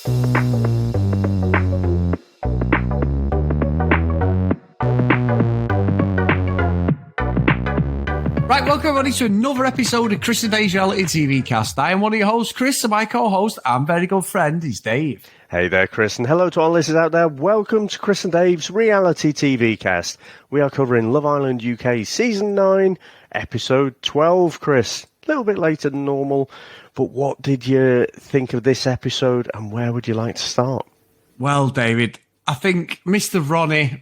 Right, welcome everybody to another episode of Chris and Dave's Reality TV Cast. I am one of your hosts, Chris, and my co-host and very good friend is Dave. Hey there, Chris, and hello to our listeners out there. Welcome to Chris and Dave's Reality TV Cast. We are covering Love Island UK Season 9, Episode 12, Chris. A little bit later than normal, but what did you think of this episode, and where would you like to start? Well, David, I think Mr.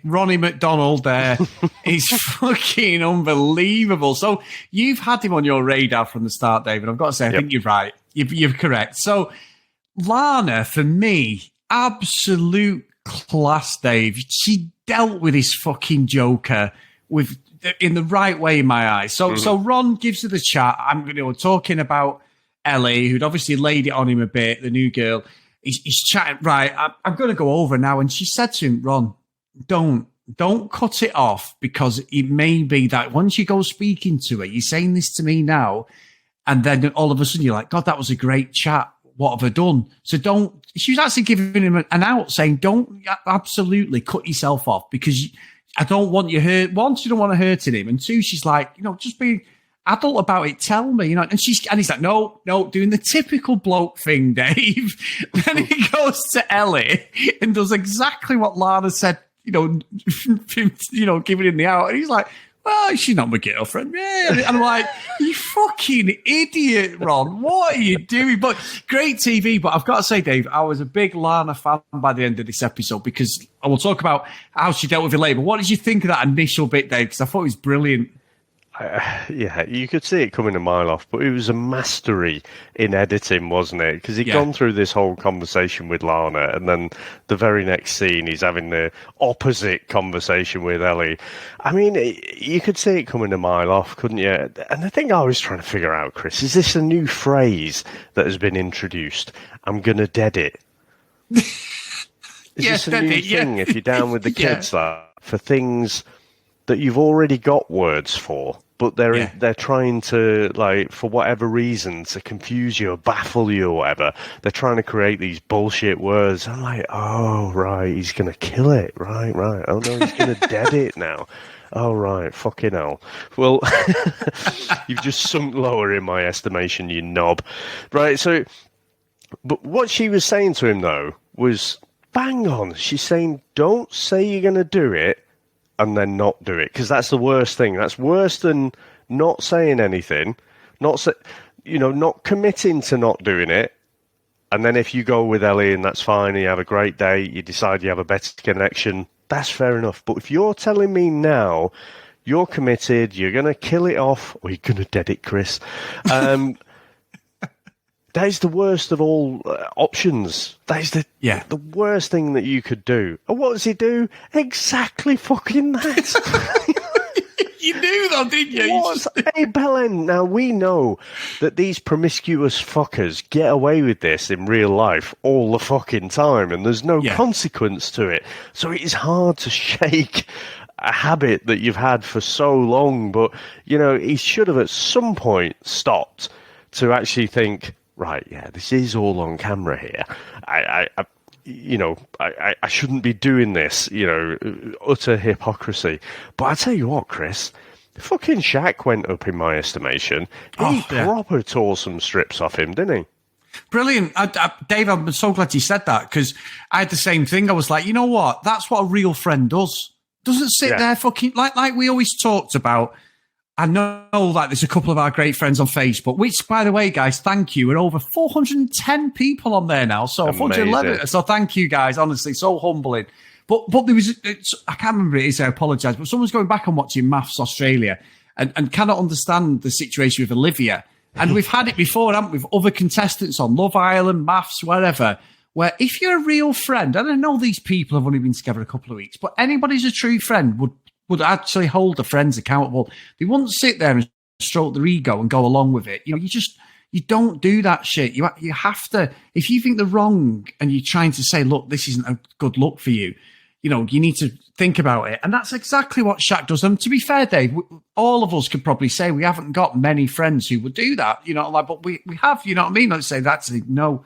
Ronnie McDonald there is fucking unbelievable. So you've had him on your radar from the start, David. I've got to say, I think you're right. You're correct. So Lana, for me, absolute class, Dave. She dealt with this fucking Joker in the right way in my eyes. So Ron gives her the chat. I'm talking about Ellie, who'd obviously laid it on him a bit, the new girl. He's chatting, right, I'm going to go over now. And she said to him, Ron, don't cut it off, because it may be that once you go speaking to her, you're saying this to me now, and then all of a sudden you're like, God, that was a great chat. What have I done? So she was actually giving him an out, saying, don't absolutely cut yourself off, because I don't want you hurt. One, she don't want to hurt him. And two, she's like, just be adult about it. Tell me, and he's like, no, doing the typical bloke thing, Dave. Then he goes to Ellie and does exactly what Lana said, giving him the out. And he's like, well, she's not my girlfriend. Yeah. And I'm like, you fucking idiot, Ron. What are you doing? But great TV. But I've got to say, Dave, I was a big Lana fan by the end of this episode, because I will talk about how she dealt with it later. But what did you think of that initial bit, Dave? Because I thought it was brilliant. Yeah, you could see it coming a mile off, but it was a mastery in editing, wasn't it? Because he'd gone through this whole conversation with Lana, and then the very next scene, he's having the opposite conversation with Ellie. I mean, you could see it coming a mile off, couldn't you? And the thing I was trying to figure out, Chris, is this a new phrase that has been introduced? I'm going to dead it. Is this a new thing, if you're down with the kids, that for things that you've already got words for, but they're trying to, like, for whatever reason, to confuse you or baffle you or whatever, they're trying to create these bullshit words. I'm like, oh, right, he's going to kill it. Right. Oh, no, he's going to dead it now. Oh, right, fucking hell. Well, you've just sunk lower in my estimation, you knob. Right, so, but what she was saying to him, though, was bang on. She's saying, don't say you're going to do it and then not do it, because that's the worst thing. That's worse than not saying anything, not committing to not doing it, and then if you go with Ellie and that's fine, and you have a great day, you decide you have a better connection, that's fair enough. But if you're telling me now you're committed, you're going to kill it off, or you're going to dead it, Chris, that is the worst of all options. That is the worst thing that you could do. And what does he do? Exactly fucking that. You knew though, didn't you? Hey, Belen, now we know that these promiscuous fuckers get away with this in real life all the fucking time, and there's no consequence to it. So it is hard to shake a habit that you've had for so long. But, he should have at some point stopped to actually think, right, this is all on camera here. I shouldn't be doing this, utter hypocrisy. But I tell you what, Chris, fucking Shaq went up in my estimation. He proper tore some strips off him, didn't he? Brilliant. Dave, I'm so glad you said that, because I had the same thing. I was like, you know what? That's what a real friend does. Doesn't sit there fucking, like we always talked about. I know that there's a couple of our great friends on Facebook, which, by the way, guys, thank you. We're over 410 people on there now. So 411. So thank you, guys. Honestly, so humbling. But there was, I can't remember it is, I apologise, but someone's going back and watching Maths Australia and cannot understand the situation with Olivia. And we've had it before, haven't we, with other contestants on Love Island, Maths, wherever, where if you're a real friend, and I know these people have only been together a couple of weeks, but anybody who's a true friend would actually hold the friends accountable. They wouldn't sit there and stroke their ego and go along with it. You don't do that shit. You have to, if you think they're wrong and you're trying to say, look, this isn't a good look for you, you need to think about it. And that's exactly what Shaq does. And to be fair, Dave, all of us could probably say we haven't got many friends who would do that, but we have, you know what I mean? Let's say that's no.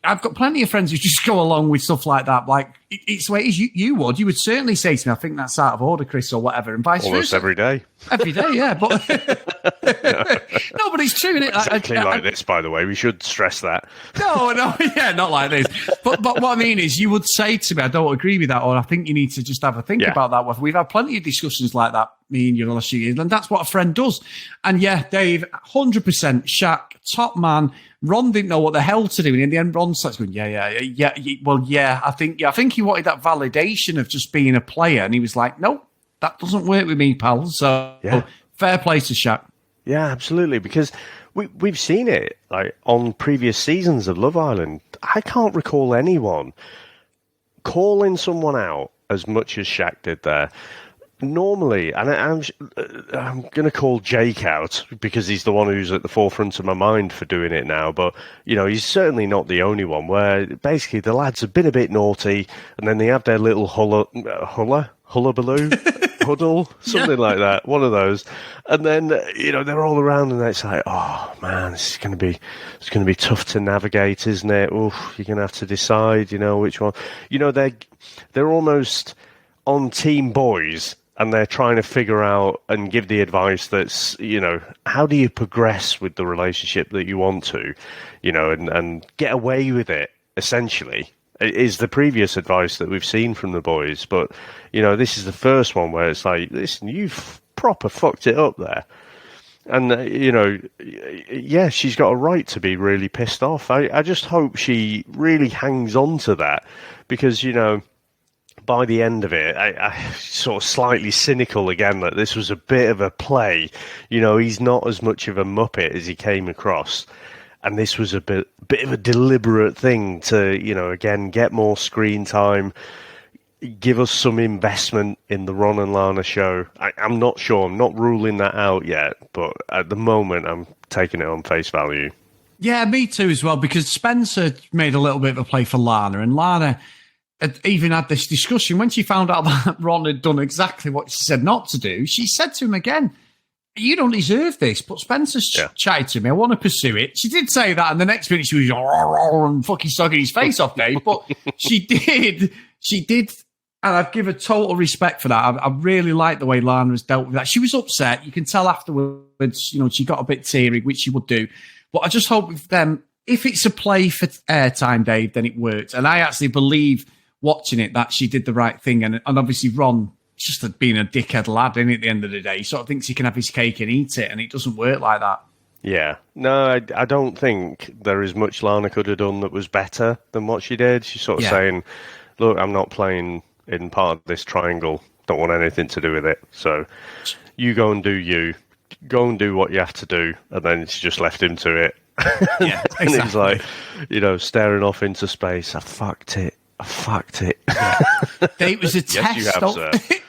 I've got plenty of friends who just go along with stuff like that. Like, it's the way it is. You would certainly say to me, I think that's out of order, Chris, or whatever, and vice versa. Almost every day. Every day, yeah. But no, but it's true, isn't it? Exactly like this, by the way. We should stress that. No, yeah, not like this. But what I mean is, you would say to me, I don't agree with that, or I think you need to just have a think about that. We've had plenty of discussions like that, me and you, last few years, and that's what a friend does. And yeah, Dave, 100%, Shaq, top man. Ron didn't know what the hell to do, and in the end, Ron starts going, yeah. I think he wanted that validation of just being a player, and he was like, no, that doesn't work with me, pal. So fair play to Shaq. Yeah, absolutely, because we've seen it like on previous seasons of Love Island. I can't recall anyone calling someone out as much as Shaq did there. Normally, and I'm going to call Jake out because he's the one who's at the forefront of my mind for doing it now. But, he's certainly not the only one where basically the lads have been a bit naughty and then they have their little hullabaloo, huddle, something like that, one of those. And then, they're all around and it's like, oh man, it's going to be tough to navigate, isn't it? Oof, you're going to have to decide, which one. They're almost on Team Boys. And they're trying to figure out and give the advice that's, how do you progress with the relationship that you want to, and get away with it, essentially, is the previous advice that we've seen from the boys. But, this is the first one where it's like, listen, you've proper fucked it up there. And, she's got a right to be really pissed off. I just hope she really hangs on to that because, by the end of it, I sort of slightly cynical again that this was a bit of a play. He's not as much of a muppet as he came across. And this was a bit of a deliberate thing to, again, get more screen time, give us some investment in the Ron and Lana show. I'm not sure. I'm not ruling that out yet. But at the moment, I'm taking it on face value. Yeah, me too as well, because Spencer made a little bit of a play for Lana, and Lana had even had this discussion when she found out that Ron had done exactly what she said not to do. She said to him again, you don't deserve this, but Spencer's chatted to me. I want to pursue it. She did say that, and the next minute she was and fucking sucking his face off, Dave. But she did, and I'd give her total respect for that. I really like the way Lana has dealt with that. She was upset. You can tell afterwards, she got a bit teary, which she would do. But I just hope with them, if it's a play for airtime, Dave, then it worked. And I actually believe, watching it, that she did the right thing. And obviously Ron just being a dickhead lad at the end of the day, he sort of thinks he can have his cake and eat it, and it doesn't work like that. Yeah. No, I don't think there is much Lana could have done that was better than what she did. She's sort of saying, look, I'm not playing in part of this triangle. Don't want anything to do with it. So you go and do you. Go and do what you have to do. And then she just left him to it. Yeah, exactly. And he's like, staring off into space. I fucked it. Yeah. It was a test.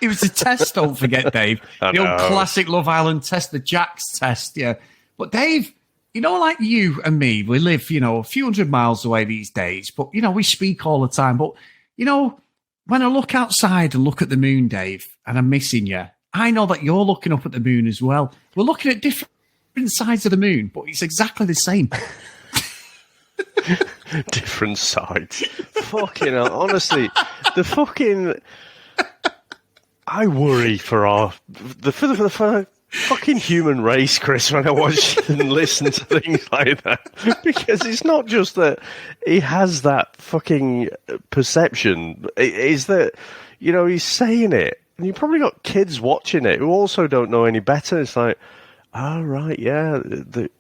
It was a test, don't forget, Dave. The old classic Love Island test, the Jack's test, yeah. But Dave, like you and me, we live, a few hundred miles away these days, but, we speak all the time. But, when I look outside and look at the moon, Dave, and I'm missing you, I know that you're looking up at the moon as well. We're looking at different sides of the moon, but it's exactly the same. Different sides. Fucking hell, honestly, I worry for the fucking human race, Chris, when I watch and listen to things like that. Because it's not just that he has that fucking perception. It is that, he's saying it. And you've probably got kids watching it who also don't know any better. It's like, oh, right, yeah,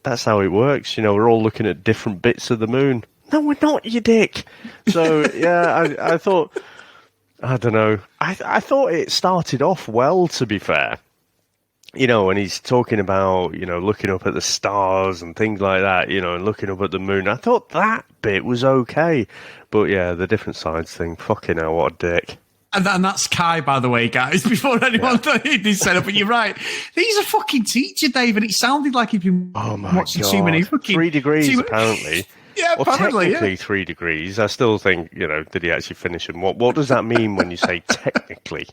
that's how it works. We're all looking at different bits of the moon. No, we're not, you dick. So, yeah, I thought, I don't know. I thought it started off well, to be fair. When he's talking about, looking up at the stars and things like that, and looking up at the moon. I thought that bit was okay. But, yeah, the different sides thing, fucking hell, what a dick. And that's Kai, by the way, guys, before anyone thought he'd been set up. But you're right. He's a fucking teacher, Dave, and it sounded like he'd been watching too many fucking... 3 degrees, apparently. Yeah, Or apparently, technically 3 degrees. I still think, did he actually finish them? What does that mean when you say technically?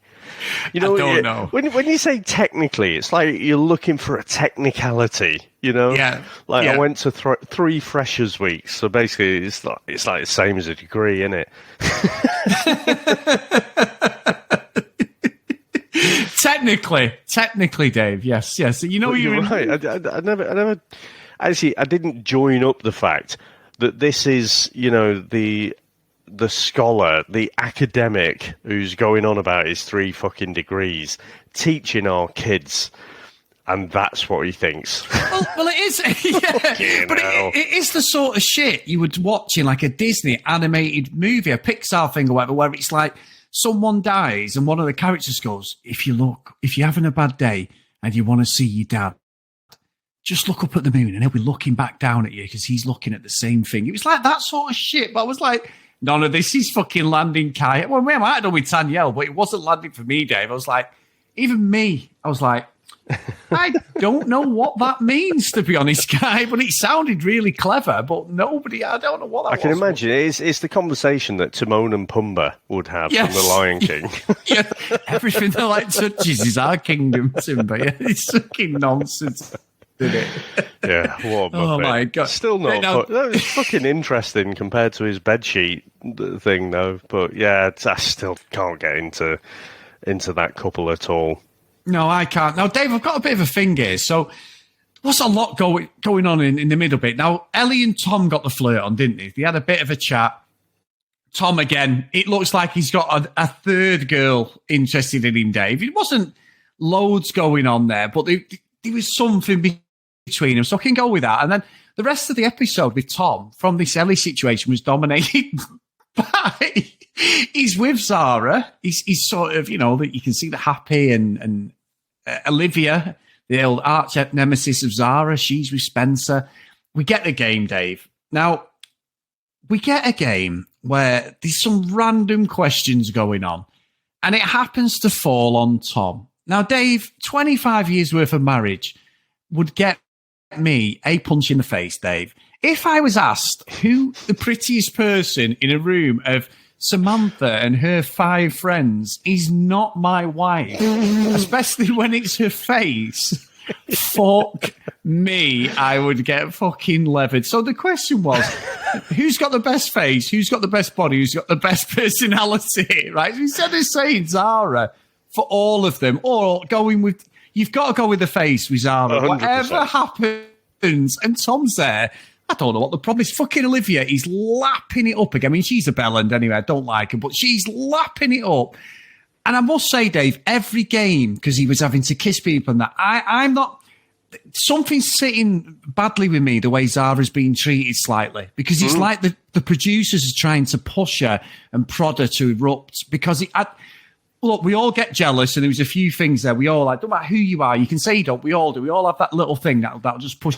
I don't know. When you say technically, it's like you're looking for a technicality, Yeah. Like yeah. I went to 3 freshers weeks, so basically it's like the same as a degree, isn't it? Technically, Dave. Yes. You're right. I never. Actually, I didn't join up the fact that this is, the scholar, the academic who's going on about his 3 fucking degrees, teaching our kids, and that's what he thinks. Well, it is, yeah, but it is the sort of shit you would watch in like a Disney animated movie, a Pixar thing or whatever, where it's like someone dies and one of the characters goes, if you're having a bad day and you want to see your dad, just look up at the moon and he'll be looking back down at you because he's looking at the same thing. It was like that sort of shit. But I was like, none of this is fucking landing, Kai. Well, we might have done with Danielle, but it wasn't landing for me, Dave. I was like, even me, I was like, I don't know what that means, to be honest, Kai, but it sounded really clever. But I don't know what that was. I can imagine. It's the conversation that Timon and Pumbaa would have from The Lion King. Yeah, everything that like touches is our kingdom, Simba. Yeah, it's fucking nonsense. Yeah, what a oh my god! Still not. That was fucking interesting compared to his bedsheet thing, though. But yeah, I still can't get into that couple at all. No, I can't. Now, Dave, I've got a bit of a thing here. So, what's a lot going on in the middle bit? Now, Ellie and Tom got the flirt on, didn't they? They had a bit of a chat. Tom, again, it looks like he's got a third girl interested in him, Dave. It wasn't loads going on there, but there was something between them. So I can go with that. And then the rest of the episode with Tom from this Ellie situation was dominated by... He's with Zara. He's sort of, that you can see the happy and Olivia, the old arch nemesis of Zara. She's with Spencer. We get the game, Dave. Now, we get a game where there's some random questions going on, and it happens to fall on Tom. Now, Dave, 25 years worth of marriage would get me a punch in the face, Dave. If I was asked who the prettiest person in a room of Samantha and her 5 friends is not my wife, especially when it's her face, fuck me, I would get fucking levered. So the question was, who's got the best face? Who's got the best body? Who's got the best personality? Right? So instead of saying Zara for all of them, or you've got to go with the face with Zara. 100%. Whatever happens, and Tom's there. I don't know what the problem is. Fucking Olivia is lapping it up again. I mean, she's a bellend anyway. I don't like her, but she's lapping it up. And I must say, Dave, every game, because he was having to kiss people and that, I'm not... Something's sitting badly with me, the way Zara's being treated slightly. Because it's like the producers are trying to push her and prod her to erupt. Because look, we all get jealous, and there was a few things there. We all, don't matter who you are, you can say you don't, we all do. We all have that little thing that'll just push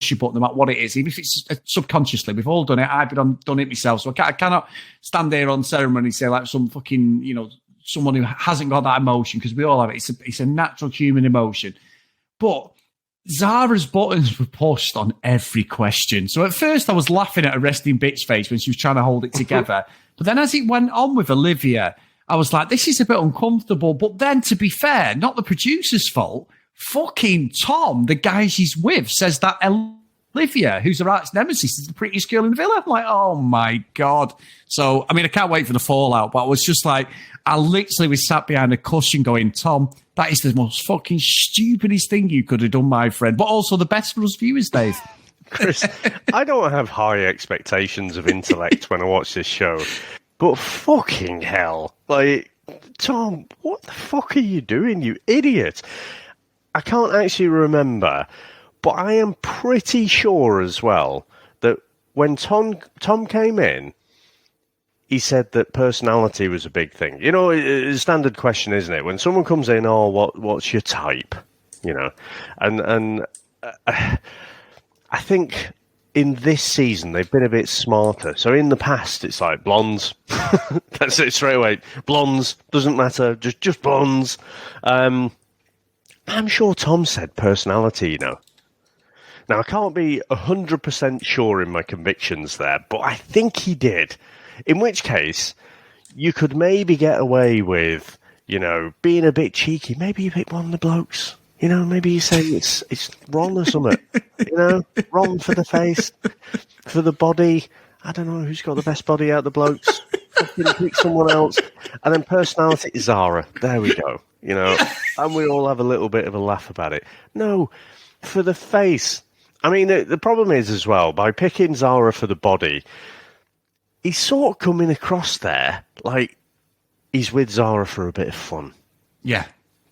your button, no matter what it is, even if it's subconsciously. We've all done it. I've done it myself, so I cannot stand there on ceremony and say like some fucking, someone who hasn't got that emotion, because we all have it. It's a natural human emotion. But Zara's buttons were pushed on every question. So at first I was laughing at a resting bitch face when she was trying to hold it together. But then as it went on with Olivia, I was like, this is a bit uncomfortable. But then, to be fair, not the producer's fault. Fucking Tom, the guy she's with, says that Olivia, who's her arch nemesis, is the prettiest girl in the villa. I'm like, oh my God. So, I mean, I can't wait for the fallout, but I was just like, I literally was sat behind a cushion going, Tom, that is the most fucking stupidest thing you could have done, my friend. But also the best for us viewers, Dave. Chris, I don't have high expectations of intellect when I watch this show, but fucking hell. Like, Tom, what the fuck are you doing, you idiot? I can't actually remember, but I am pretty sure as well that when Tom came in, he said that personality was a big thing. It's a standard question, isn't it? When someone comes in, what's your type? And I think in this season they've been a bit smarter. So in the past, it's like blondes. That's it straight away. Blondes, doesn't matter, just blondes. I'm sure Tom said personality, Now, I can't be 100% sure in my convictions there, but I think he did. In which case, you could maybe get away with, being a bit cheeky. Maybe you pick one of the blokes. Maybe you say it's Ron or something. Ron for the face, for the body. I don't know who's got the best body out of the blokes. Fucking pick someone else. And then personality, Zara. There we go. And we all have a little bit of a laugh about it. No, for the face. I mean, the problem is as well, by picking Zara for the body, he's sort of coming across there like he's with Zara for a bit of fun. Yeah.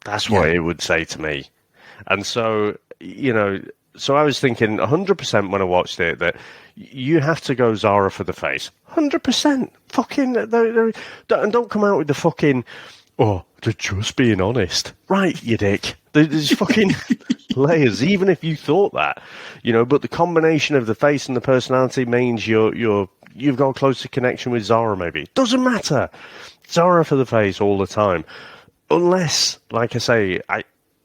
That's what it would say to me. And so, so I was thinking 100% when I watched it that you have to go Zara for the face. 100%. Fucking, and don't come out with the fucking, they're just being honest. Right, you dick. There's fucking layers, even if you thought that, but the combination of the face and the personality means you've got a closer connection with Zara, maybe. Doesn't matter. Zara for the face all the time. Unless, like I say,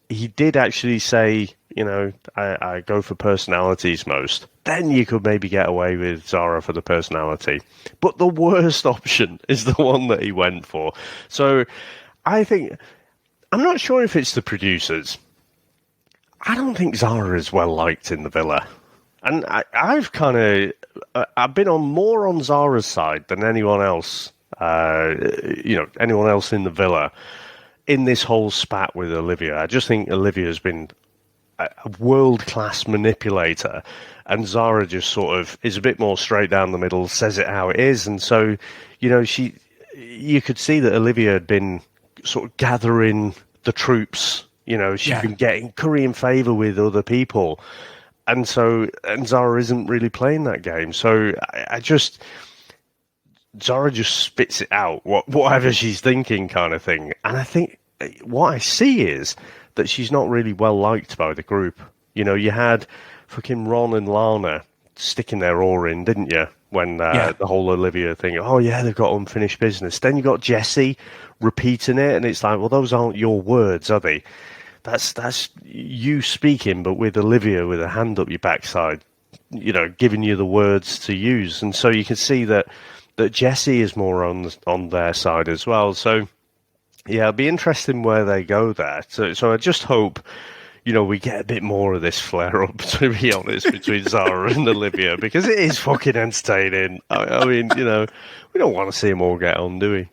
he did actually say, I go for personalities most. Then you could maybe get away with Zara for the personality. But the worst option is the one that he went for. So I think, I'm not sure if it's the producers. I don't think Zara is well liked in the villa. And I've been more on Zara's side than anyone else, anyone else in the villa in this whole spat with Olivia. I just think Olivia's been a world-class manipulator, and Zara just sort of is a bit more straight down the middle, says it how it is. And so, you could see that Olivia had been sort of gathering the troops. She's been getting currying favour with other people. And Zara isn't really playing that game. So Zara just spits it out, whatever she's thinking kind of thing. And I think what I see is that she's not really well liked by the group. You had fucking Ron and Lana sticking their oar in, didn't you? When the whole Olivia thing, they've got unfinished business. Then you got Jesse repeating it, and it's like, well, those aren't your words, are they? That's you speaking, but with Olivia with a hand up your backside, giving you the words to use. And so you can see that Jesse is more on their side as well. So yeah, it'll be interesting where they go there. So I just hope, we get a bit more of this flare up, to be honest, between Zara and Olivia, because it is fucking entertaining. I mean, we don't want to see them all get on, do we?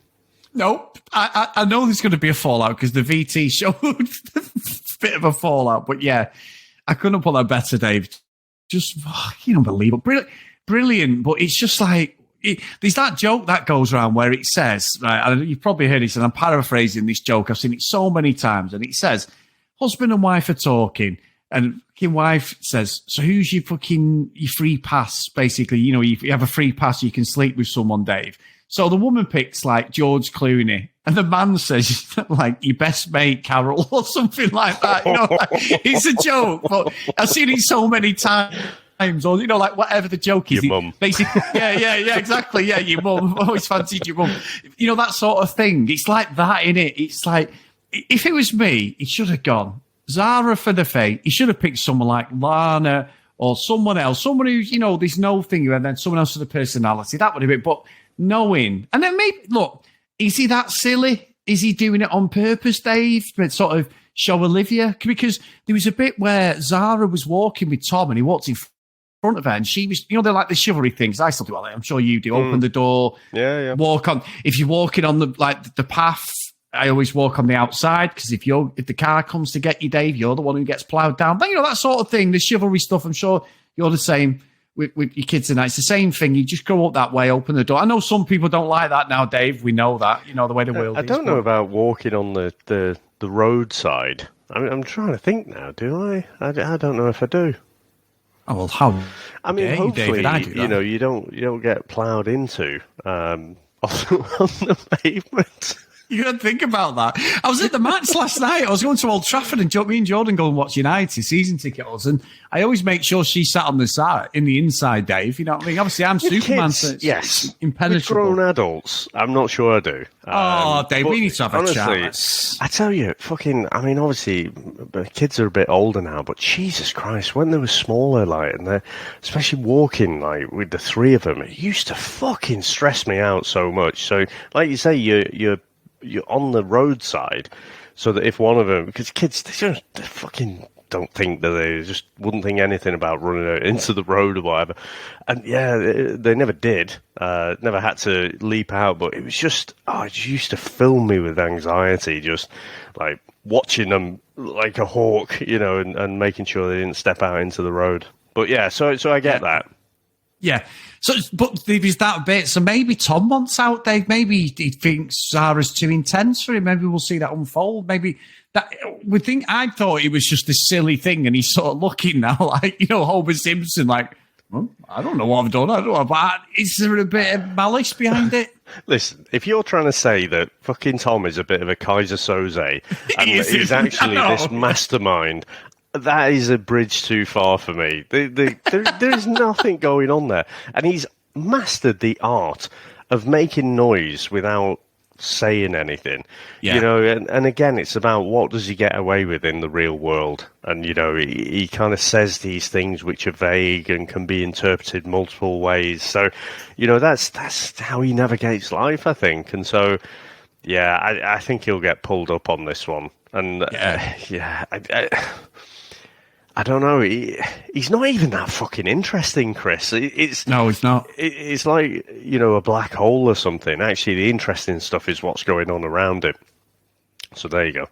Nope. I know there's going to be a fallout because the VT showed a bit of a fallout. But yeah, I couldn't put that better, Dave. Just fucking unbelievable. Brilliant. But it's just like, there's that joke that goes around where it says, right, and you've probably heard this, and I'm paraphrasing this joke. I've seen it so many times. And it says, husband and wife are talking. And fucking wife says, so who's your free pass? Basically, you have a free pass, you can sleep with someone, Dave. So the woman picks like George Clooney, and the man says like your best mate Carol or something like that. It's a joke, but I've seen it so many times. Or like whatever the joke is. Your mum. Basically, yeah, exactly. Yeah, your mum. I've always fancied your mum. That sort of thing. It's like that, innit? It's like if it was me, it should have gone Zara for the fate. He should have picked someone like Lana or someone else, someone who's there's no thing, and then someone else for the personality. That would have been, but. Knowing, and then maybe look, is he that silly? Is he doing it on purpose, Dave? But sort of show Olivia, because there was a bit where Zara was walking with Tom, and he walked in front of her, and she was, they're like the chivalry things. I still do all that. I'm sure you do. Open the door, walk on. If you're walking on the path, I always walk on the outside because if the car comes to get you, Dave, you're the one who gets ploughed down. But that sort of thing, the chivalry stuff. I'm sure you're the same. With your kids tonight, it's the same thing. You just go up that way, open the door. I know some people don't like that now, Dave. We know that, the way the world is. I don't know about walking on the roadside. I'm trying to think now. Do I? I don't know if I do. Oh well, how? I mean, hopefully, David, I do that. you don't get ploughed into on the pavement. You got to think about that. I was at the match last night. I was going to Old Trafford, and me and Jordan go and watch United season ticket holders, and I always make sure she sat on the side in the inside, Dave. You know what I mean? Obviously, I'm Superman, kids, so it's yes, impenetrable. With grown adults, I'm not sure I do. Dave, we need to have honestly, a chat. I tell you, obviously, kids are a bit older now, but Jesus Christ, when they were smaller, like, and they're especially walking, like, with the three of them, it used to fucking stress me out so much. So, like you say, you're on the roadside, so that if one of them, because kids, they fucking don't think that they just wouldn't think anything about running out into the road or whatever. And yeah, they never did, never had to leap out, but it was just, it used to fill me with anxiety, just like watching them like a hawk, and making sure they didn't step out into the road. But yeah, so I get that. Yeah. So, but there's that bit. So maybe Tom wants out, Dave. Maybe he thinks Zara's too intense for him. Maybe we'll see that unfold. Maybe that we think. I thought it was just a silly thing, and he's sort of looking now, like Homer Simpson, like, well, I don't know what I've done. I don't know, but is there a bit of malice behind it? Listen, if you're trying to say that fucking Tom is a bit of a Kaiser Soze and he's actually this mastermind, that is a bridge too far for me. There's nothing going on there. And he's mastered the art of making noise without saying anything. Yeah. And again, it's about what does he get away with in the real world. And, he kind of says these things which are vague and can be interpreted multiple ways. So, that's how he navigates life, I think. And so, yeah, I think he'll get pulled up on this one. And, I don't know. He's not even that fucking interesting, Chris. No, he's not. It's like, a black hole or something. Actually, the interesting stuff is what's going on around it. So there you go.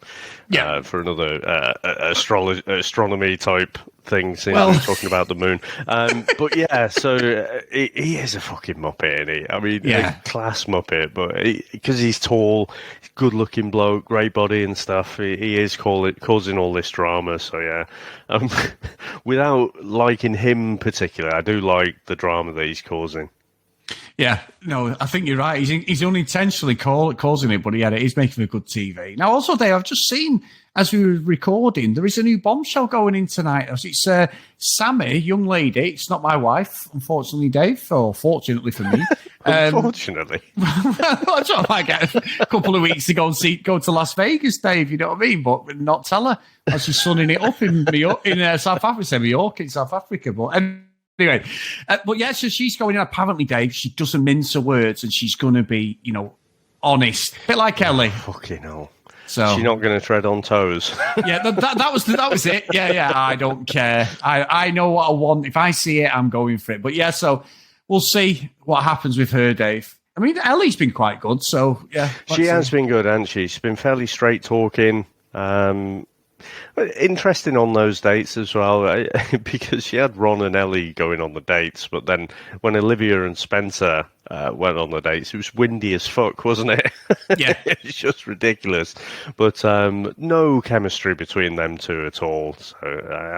Yeah. For another astronomy type thing, since we're talking about the moon. But yeah, so he is a fucking Muppet, isn't he? I mean, a class Muppet, but because he's tall, good looking bloke, great body and stuff, he is causing all this drama. So yeah, without liking him particularly, I do like the drama that he's causing. Yeah, no, I think you're right. He's unintentionally causing it, but he's making a good TV. Now, also, Dave, I've just seen, as we were recording, there is a new bombshell going in tonight. It's Sammy, young lady. It's not my wife, unfortunately, Dave, or fortunately for me. Unfortunately. I thought I might get a couple of weeks to go to Las Vegas, Dave, you know what I mean? But not tell her, as she's sunning it up in South Africa, Mallorca in South Africa. But anyway, but yeah, so she's going in. Apparently, Dave, she doesn't mince her words, and she's going to be, honest, a bit like Ellie. Fucking hell. So she's not going to tread on toes. Yeah, that was it. Yeah. I don't care. I know what I want. If I see it, I'm going for it. But yeah, so we'll see what happens with her, Dave. I mean, Ellie's been quite good. So yeah, she has been good, hasn't she? She's been fairly straight talking. Interesting on those dates as well, because she had Ron and Ellie going on the dates, but then when Olivia and Spencer went on the dates, it was windy as fuck, wasn't it? Yeah. It's just ridiculous. But no chemistry between them two at all, so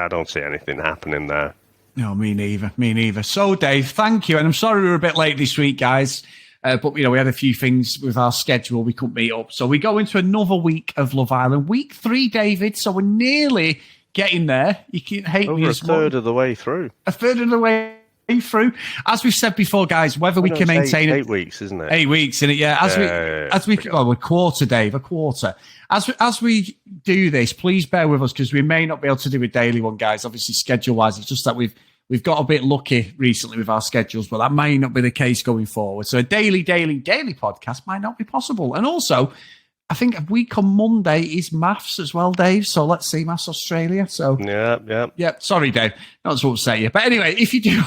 I don't see anything happening there. No, me neither. So, Dave, thank you. And I'm sorry we were a bit late this week, guys. But, we had a few things with our schedule. We couldn't meet up. So we go into another week of Love Island. Week 3, David. So we're nearly getting there. You can hate me as much. A third of the way through. A third of the way through. As we've said before, guys, whether we can maintain it. 8 weeks, isn't it? 8 weeks, isn't it? Yeah. A quarter, Dave, a quarter. As we do this, please bear with us, because we may not be able to do a daily one, guys. Obviously, schedule-wise, it's just that We've got a bit lucky recently with our schedules, but that may not be the case going forward. So a daily podcast might not be possible. And also, I think a week on Monday is maths as well, Dave. So let's see, Maths Australia. So yeah. Sorry, Dave, not to upset you. But anyway, if you do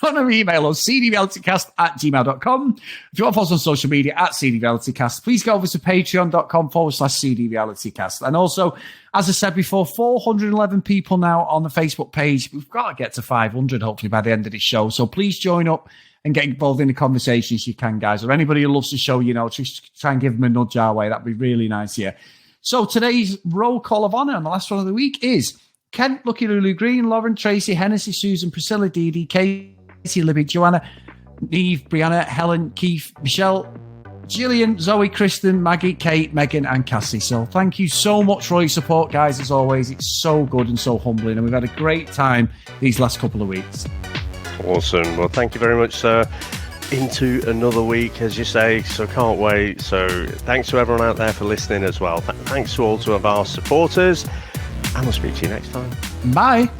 want to email us, cdrealitycast@gmail.com. If you want to follow us on social media @cdrealitycast, please go over to patreon.com/cdrealitycast. And also, as I said before, 411 people now on the Facebook page. We've got to get to 500, hopefully, by the end of this show. So please join up and get involved in the conversations you can, guys. Or anybody who loves the show, just try and give them a nudge our way. That'd be really nice, yeah. So today's roll call of honour, and the last one of the week, is Kent, Lucky Lulu Green, Lauren, Tracy, Hennessy, Susan, Priscilla, Dee Dee, Casey, Libby, Joanna, Neve, Brianna, Helen, Keith, Michelle, Gillian, Zoe, Kristen, Maggie, Kate, Megan, and Cassie. So thank you so much for all your support, guys, as always. It's so good and so humbling, and we've had a great time these last couple of weeks. Awesome. Well, thank you very much, sir. Into another week, as you say, so can't wait. So thanks to everyone out there for listening as well. Thanks to all of our supporters, and we'll speak to you next time. Bye.